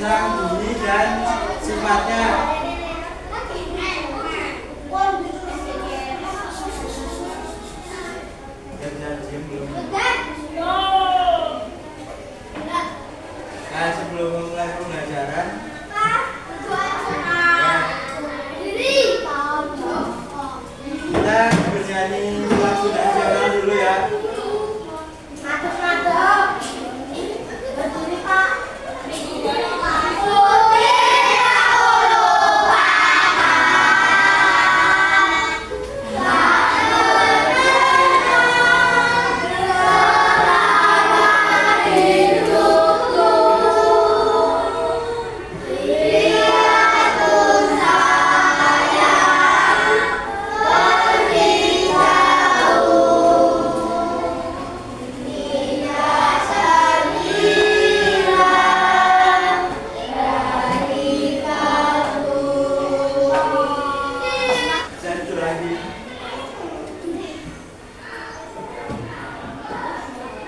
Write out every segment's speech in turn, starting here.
tentang bunyi dan sifatnya. Nah, sebelum memulai pembelajaran, kita bernyanyi lagu nasional dulu ya.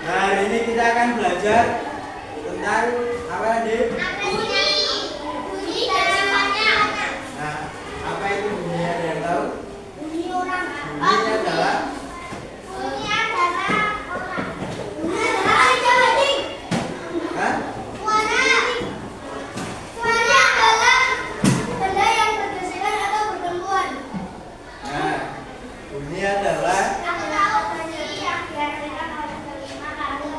Nah, hari ini kita akan belajar tentang apa, Dik? Bunyi dan sifatnya. Nah, apa itu bunyi? Ada yang tahu? Bunyi orang. Bunyi adalah Bunyi adalah orang. Bunyi adalah Hah? suara. Suara adalah benda yang bergesekan atau berbenturan. Nah, bunyi adalah Aku tahu bunyi yang dihasilkan oleh kelima kali.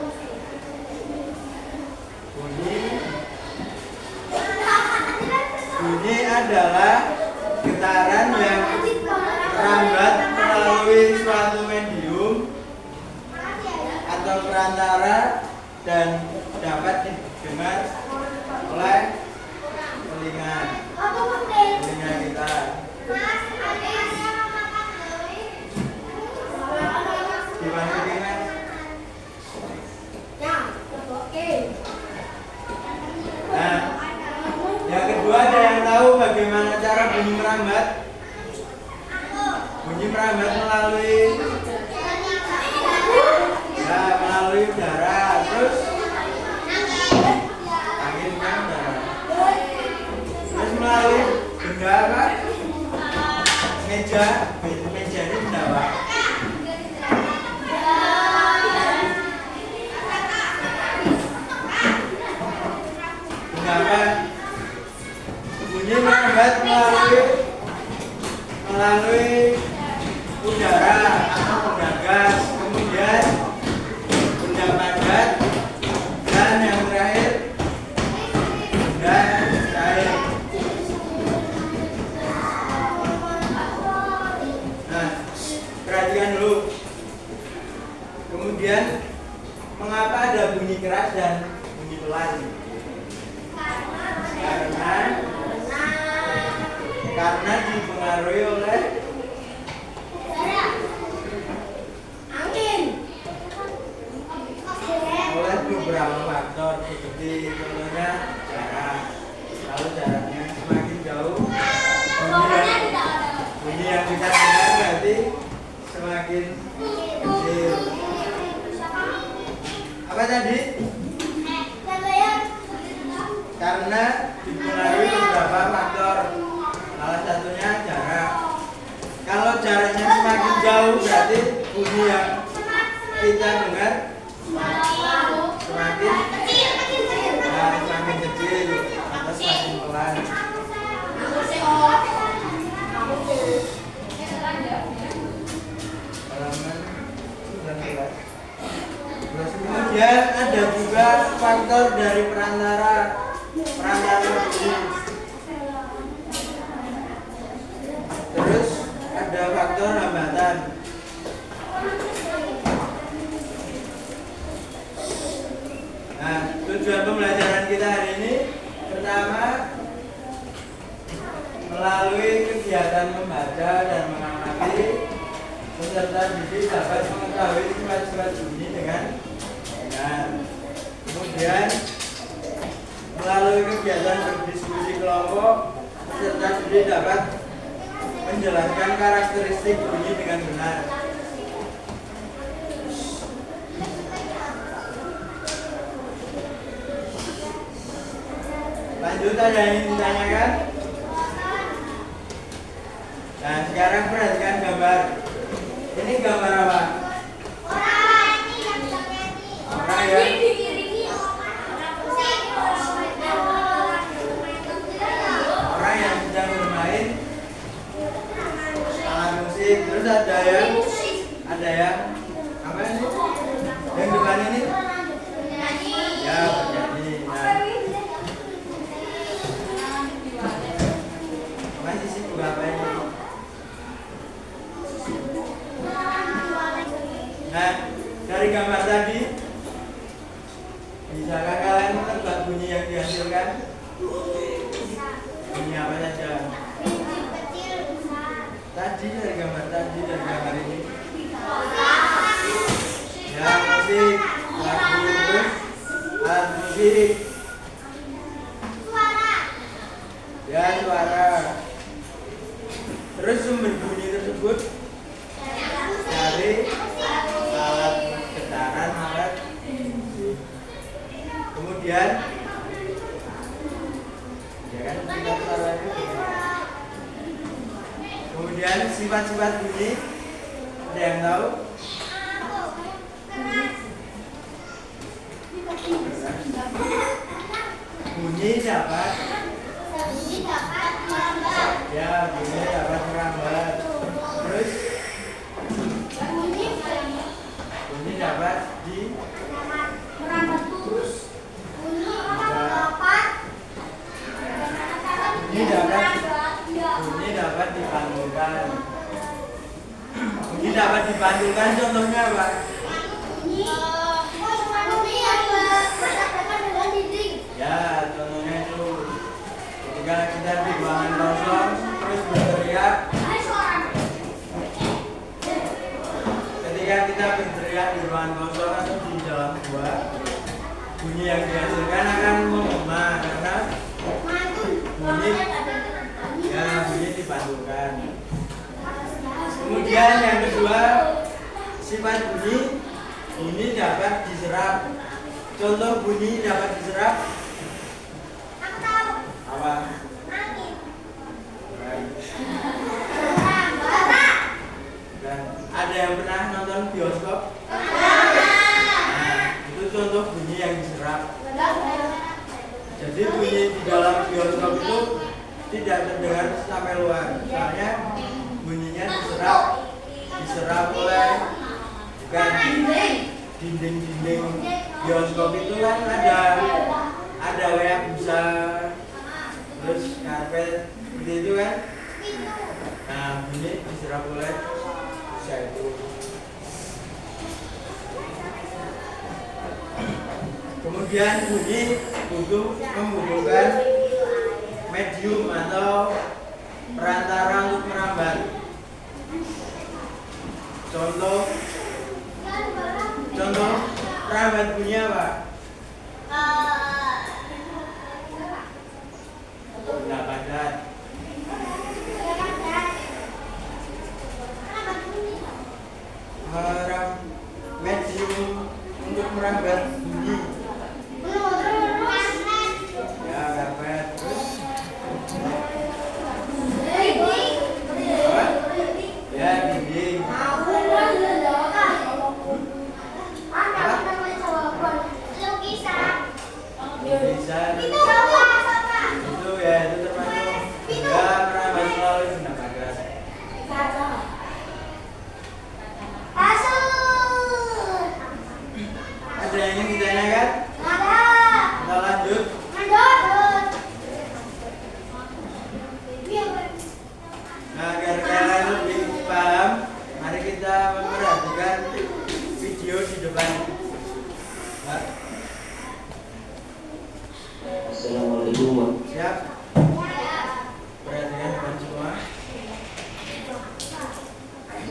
bunyi adalah getaran yang merambat melalui suatu medium atau perantara dan dapat didengar oleh telinga kita. Dimasukin, Mas? Nah, yang kedua, ada yang tahu bagaimana cara bunyi merambat? Bunyi merambat melalui udara, terus angin kan udara, terus melalui benda apa? Meja ini benda apa? Benda apa? Bunyi merambat melalui udara atau benda gas, kemudian benda padat, dan yang terakhir benda cair. Nah, perhatikan dulu. Kemudian, mengapa ada bunyi keras dan bunyi pelan? Karena dipengaruhi oleh beberapa faktor, seperti contohnya jarak. Kalau jaraknya semakin jauh, bunyi yang kita dengar berarti semakin kecil. Apa tadi? Karena dipengaruhi beberapa faktor. Salah satunya jarak. Kalau jaraknya semakin jauh berarti bunyi yang kita dengar semakin kecil atau semakin pelan. Halaman 19. Kemudian ada juga faktor dari perantara bunyi. Terus ada faktor hambatan. Nah, tujuan pembelajaran kita hari ini pertama, melalui kegiatan membaca dan mengamati, peserta didik dapat mengetahui sifat-sifat bunyi dengan benar. Kemudian, melalui kegiatan berdiskusi kelompok, peserta didik dapat menjelaskan karakteristik bunyi dengan benar. Lanjut, ada yang ingin ditanyakan? Nah, sekarang perhatikan gambar. Ini gambar apa? Orang ya. Orang yang sedang bermain alat musik. Terus ada yang apa ini? Yang depan ini? Ya, bernyanyi. Nah, masih sibuk apa ini? Nah, dari gambar tadi, bisakah kalian menebak bunyi yang dihasilkan? Bunyi apa saja? Tadi dari gambar ini. Ya, musik, lagu, terus alat musik. Ya, suara. Terus sumber bunyi tersebut dari alat getaran, alat. Kemudian ya kan, kemudian sifat-sifat bunyi, ada yang tahu? Bunyi dapat merambat. Terus bunyi dapat bunyi dapat dipantulkan. Bunyi dapat dipantulkan, contohnya apa? Ya, contohnya itu ketika kita di ruangan kosong terus berteriak. Ketika kita berteriak di ruangan kosong atau di dalam gua, bunyi yang dihasilkan akan menggema karena bunyi dipantulkan. Kemudian yang kedua, sifat bunyi dapat diserap. Contoh bunyi dapat diserap apa? Dan ada yang pernah nonton bioskop? Nah, itu contoh bunyi yang diserap. Jadi bunyi di dalam bioskop itu tidak terdengar sampai luar, soalnya bunyinya diserap oleh dinding bioskop itu kan ada kayak busa, terus karpet seperti itu kan. Nah, bunyi diserap oleh busa itu. Kemudian bunyi membutuhkan medium atau perantara untuk merambat. Contoh perambat bunyi apa? Benda padat. Medium untuk merambat bunyi. Ya, karpet. Terus ya, dinding. Lukisan. Itu ya, itu termasuk benda merambat melalui benda padat. Ada yang ingin ditanyakan? Kita lanjut. Nah, agar kalian lebih paham, mari kita memperhatikan video di depan. Nah. Assalamualaikum. Siap? Perhatikan depan semua.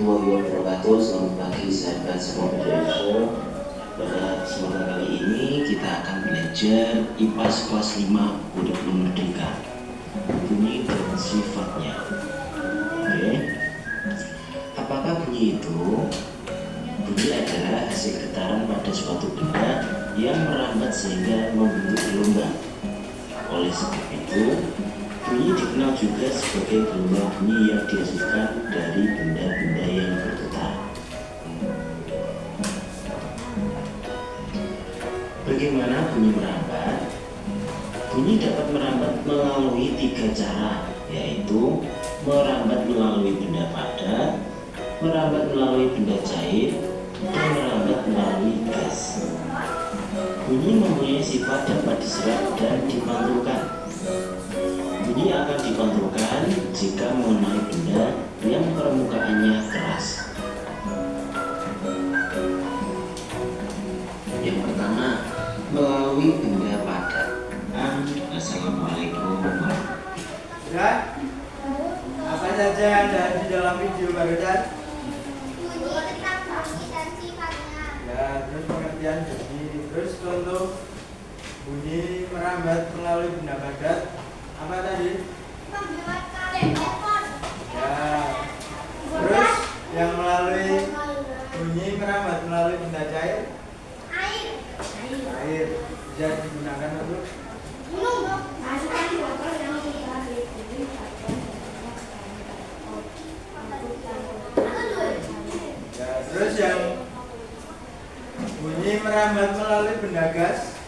Warahmatullahi wabarakatuh. Selamat pagi sahabat semua info. Pada kesempatan kali ini kita akan belajar IPAS kelas 5 Kurikulum Merdeka. Bunyi dan sifatnya. Oke. Apakah bunyi itu? Bunyi adalah hasil getaran pada suatu benda yang merambat sehingga membentuk gelombang. Oleh sebab itu, bunyi dikenal juga sebagai gelombang bunyi yang dihasilkan dari benda-benda yang bergetar. Bagaimana bunyi merambat? Bunyi dapat merambat melalui 3 cara, yaitu merambat melalui benda padat, merambat melalui benda cair, dan merambat melalui gas. Bunyi mempunyai sifat dapat diserap dan dipantulkan. Bunyi akan dipantulkan jika mengenai benda yang permukaannya keras. Yang pertama, melalui benda padat. Assalamualaikum. Ya, apa saja yang ada di dalam video barusan? Bunyi tentang bunyi dan sifatnya. Ya, terus pengertian bunyi, terus contoh bunyi merambat melalui benda padat. Apa tadi? Membuat telepon. Ya, terus yang melalui bunyi merambat melalui benda cair, Air. air bisa digunakan untuk Minum. Masukkan botol yang ya, terus yang bunyi merambat melalui benda gas,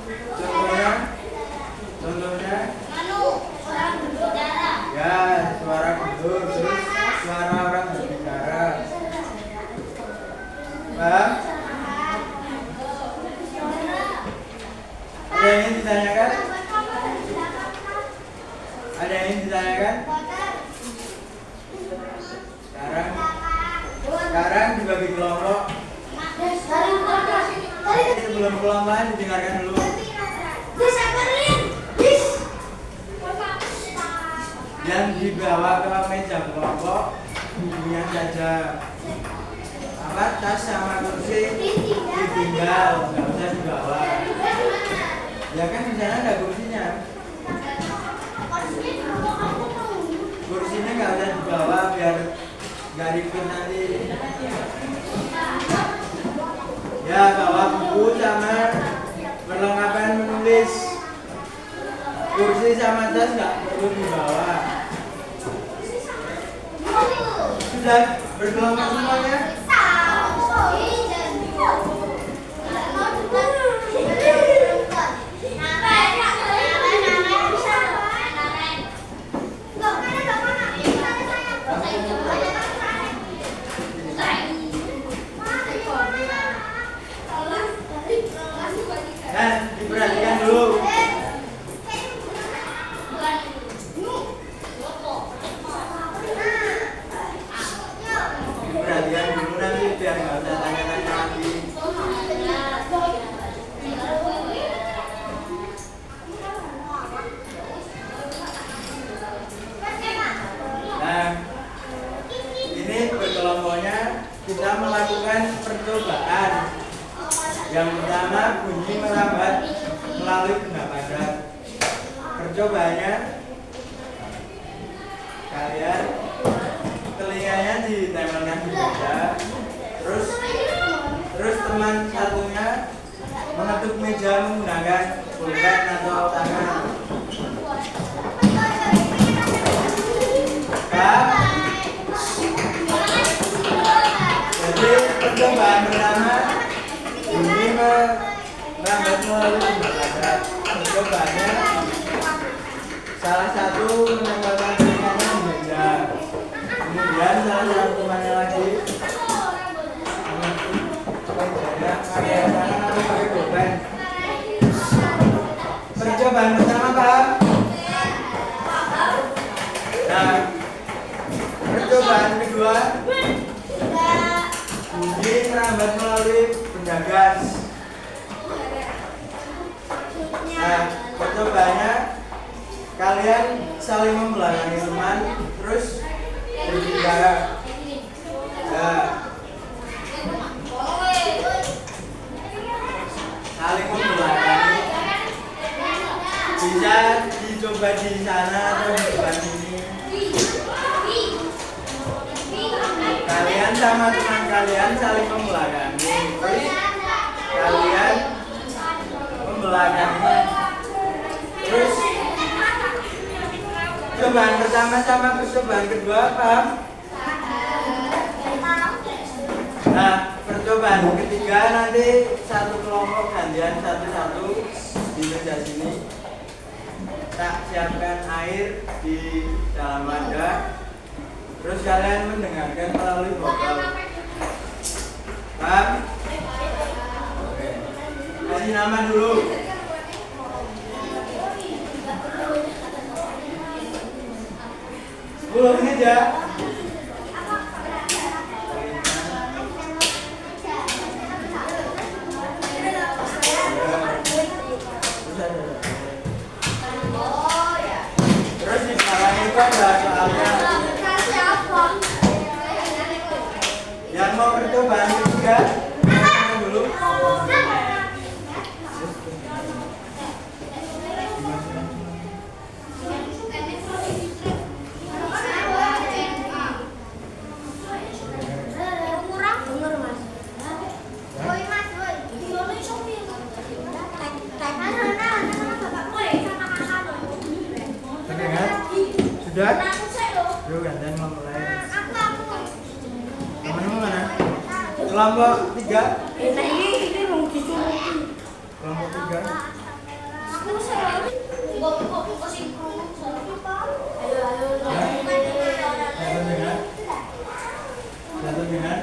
contohnya Orang berbicara. ya suara guntur, terus suara orang berbicara. Paham? Ada yang ingin ditanyakan? Ada yang ingin ditanyakan? Sekarang dibagi kelompok. Sebelum kelompokan didengarkan dulu. Yang dibawa ke meja kelompok bukunya saja. Apa tas sama kursi ditinggal, nggak usah dibawa. Ya kan di sana ada kursinya. Kursinya nggak usah dibawa biar nggak ribet nanti. Ya bawa buku sama perlengkapan menulis. Kursi sama tas nggak perlu dibawa. Sudah berkelompok semuanya? Diperhatikan dulu. Diperhatikan dulu nanti biar nggak usah tanya-tanya lagi. Nah, ini berkelompoknya kita melakukan percobaan. Yang pertama bunyi merambat melalui benda padat. Percobaannya kalian telinganya ditempelkan di meja, terus teman satunya mengetuk meja menggunakan pulpen atau tangan. Jadi percobaan pertama bunyi merambat melalui benda padat. Percobaannya salah satu menempelkan telinganya di meja, kemudian salah satu temannya lagi mejanya pakai tangan atau pakai pulpen. Percobaan pertama paham? Nah, percobaan kedua bunyi merambat melalui benda gas. Nah, percobaannya kalian saling membelakangi teman, terus berbicara. Nah, saling membelakangi bisa dicoba di sana atau di depan sini. Kalian sama teman kalian saling membelakangi, terus kalian membelakangi, terus pertama sama percobaan kedua, paham? Nah, percobaan ketiga nanti satu kelompok gantian satu-satu di meja sini. Tak siapkan air di dalam wadah. Terus kalian mendengarkan melalui botol. Paham? Oke. Kasih nama dulu. Ini aja. Terus di sekarang itu ada soalnya. Yang mau percobaan ketiga, dulu. Sudah? Yuk gantian memulai. Teman-teman mana? Kelompok 3. Ini mau disuruh. Kelompok 3. Satu dengan.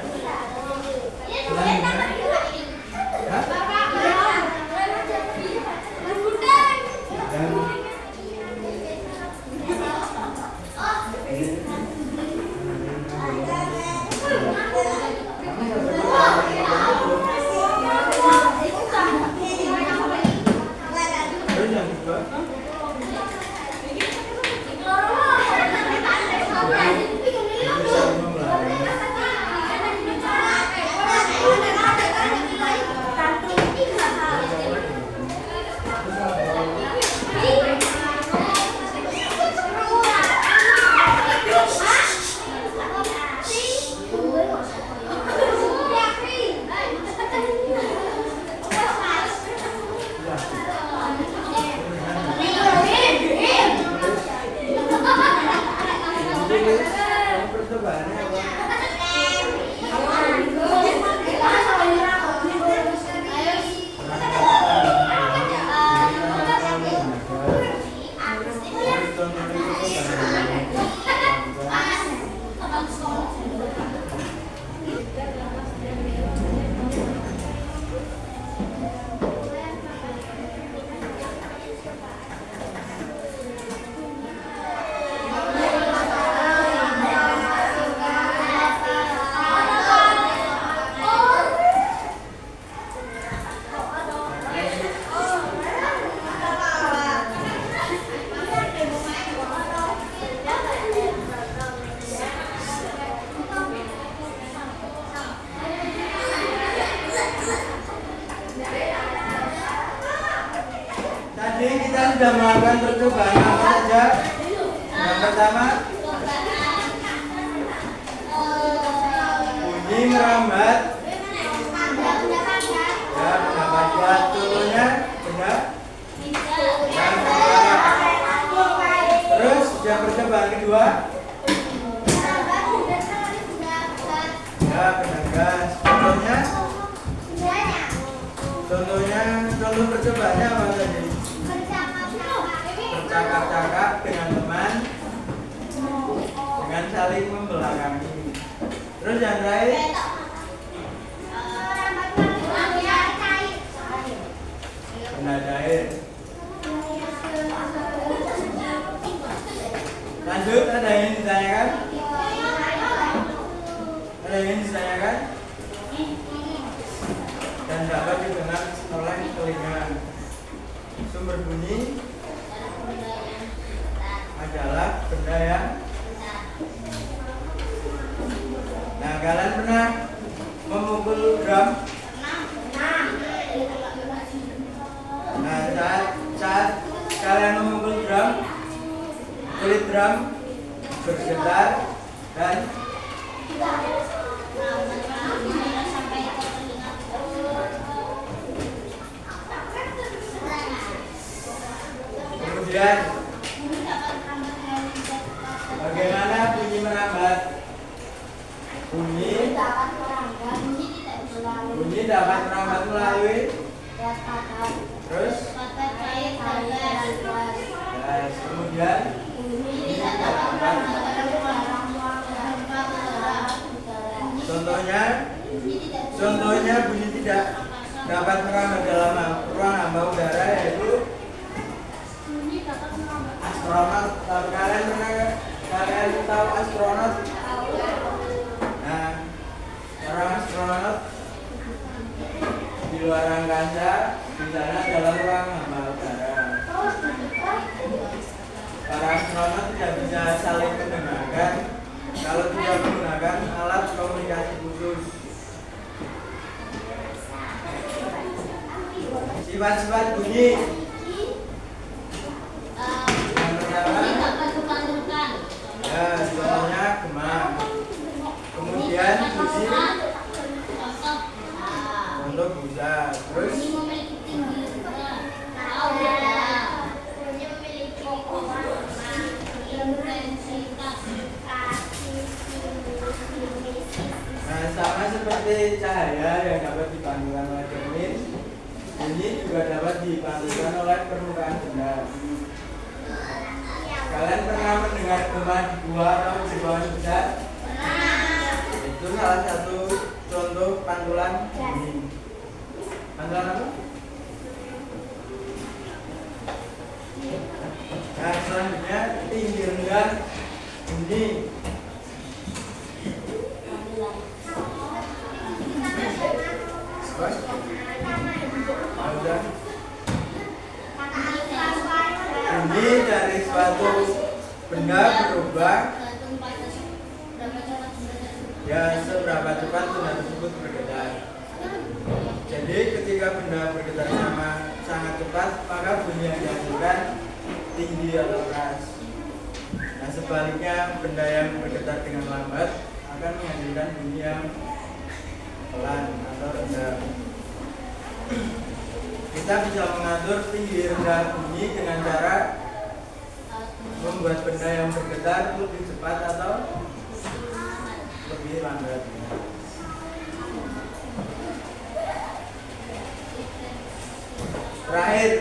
Tadi kita sudah melakukan percobaan apa saja? Yang pertama, bunyi merambat. Ya, pendapat buat contohnya benar. Dan terus yang percobaan kedua, ya benar guys. Contoh percobaannya apa tadi? Bercakap-cakap dengan teman, dengan saling membelakangi. Terus yang terakhir, benda air. Lanjut, ada yang ditanyakan? Ada yang ditanyakan? Dan dapat didengar oleh telinga. Sumber bunyi adalah benda yang. Nah, kalian pernah memukul drum? Nah, saat kalian memukul drum, kulit drum bergetar dan kemudian melalui terus kemudian contohnya bunyi tidak dapat merambah dalam ruang hamba udara, yaitu astronot. Kalian tahu astronot? Nah, orang astronot di luar angkasa, di sana adalah ruang hamba udara. Para astronot tidak bisa saling mendengarkan kalau tidak menggunakan alat komunikasi khusus. Sifat-sifat bunyi yang pertama, ya contohnya gema. Kemudian bunyi untuk busa. Terus sama seperti cahaya yang dapat dipantulkan oleh cermin, bunyi juga dapat dipantulkan oleh permukaan benda. Kalian pernah mendengar gema di gua atau di bawah hujan? Itu salah satu contoh pantulan bunyi. Pantulan apa? Nah, selanjutnya tinggi rendah bunyi. Bunyi dari suatu benda berubah ya seberapa cepat benda tersebut bergetar. Jadi ketika benda bergetar sangat cepat, maka bunyi yang dihasilkan tinggi atau keras. Nah, sebaliknya benda yang bergetar dengan lambat akan menghasilkan bunyi yang pelan atau rendah. Kita bisa mengatur tinggi rendah bunyi dengan cara membuat benda yang bergetar lebih cepat atau lebih lambat. Terakhir,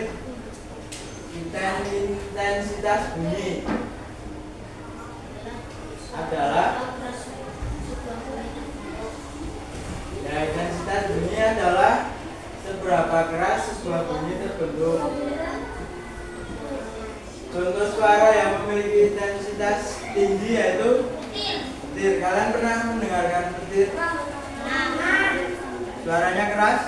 intensitas bunyi adalah intensitas bunyi adalah seberapa keras sebuah bunyi terbentuk. Contoh suara yang memiliki intensitas tinggi yaitu petir. Kalian pernah mendengarkan petir? Suaranya keras?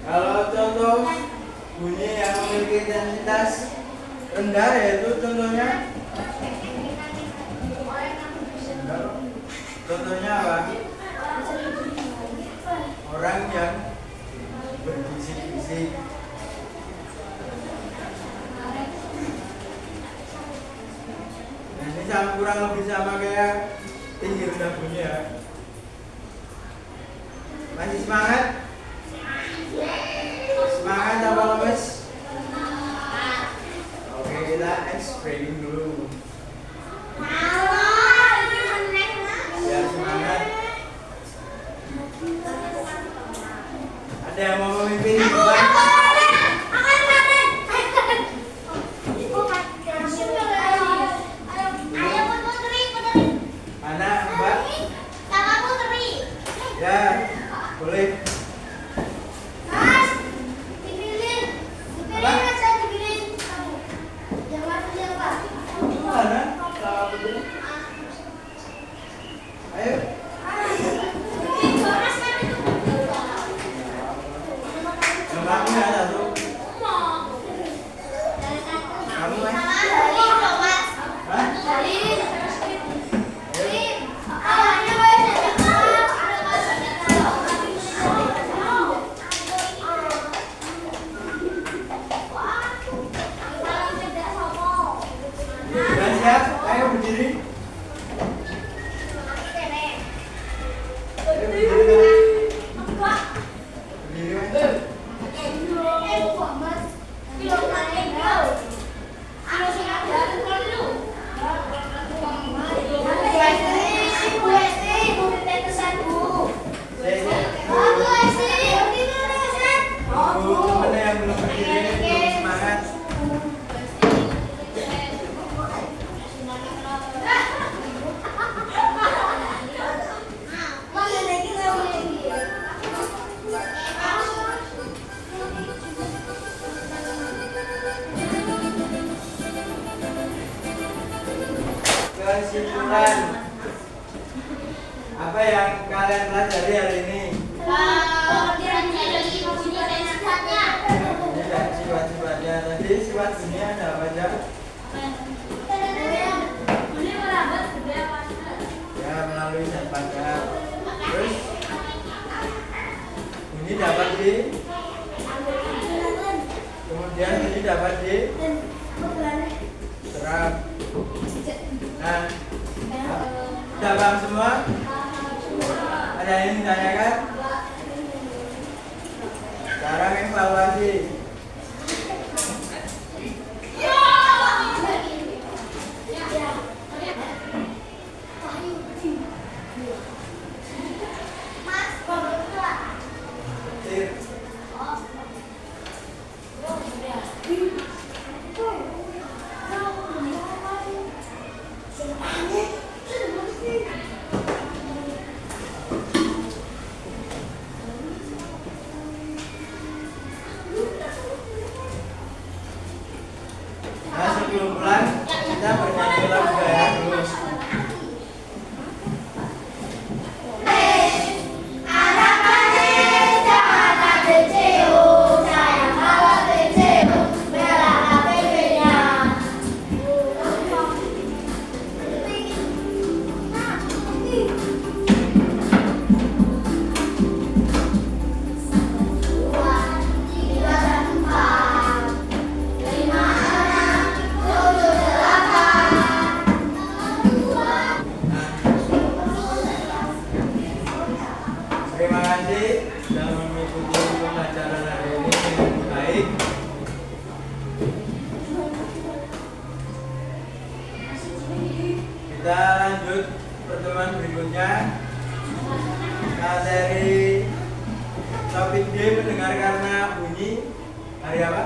Kalau contoh bunyi yang memiliki intensitas rendah yaitu contohnya apa? Orang yang berbisik-bisik. Nah, ini kurang lebih sama kayak tinggi rendah bunyi ya. Masih semangat? Semangat apa lemes? Oke, kita explaining dulu. Biar semangat. Ada yang mau memimpin? Mana, Mbak? Ya, boleh. Ayo. Kamu ya satu. Kamu mas. Hah? Sudah siap? Ayo berdiri. kesimpulan. Apa yang kalian pelajari hari ini? Pengertian bunyi dan sifatnya. Bunyi dan sifat-sifatnya. Tadi sifat bunyi ada apa aja? Bunyi melambat, gede apa enggak? Ya, melalui zat pada. Terus bunyi dapat di, kemudian bunyi dapat di serap. Nah, sudah paham semua? Ada yang ditanyakan? Sekarang evaluasi. Petir. Nah, sebelum pulang kita bernyanyi lagu daerah dulu. Terima kasih sudah mengikuti pembelajaran hari ini dengan baik. Kita lanjut pertemuan berikutnya. Materi topik D mendengar karena bunyi hari apa?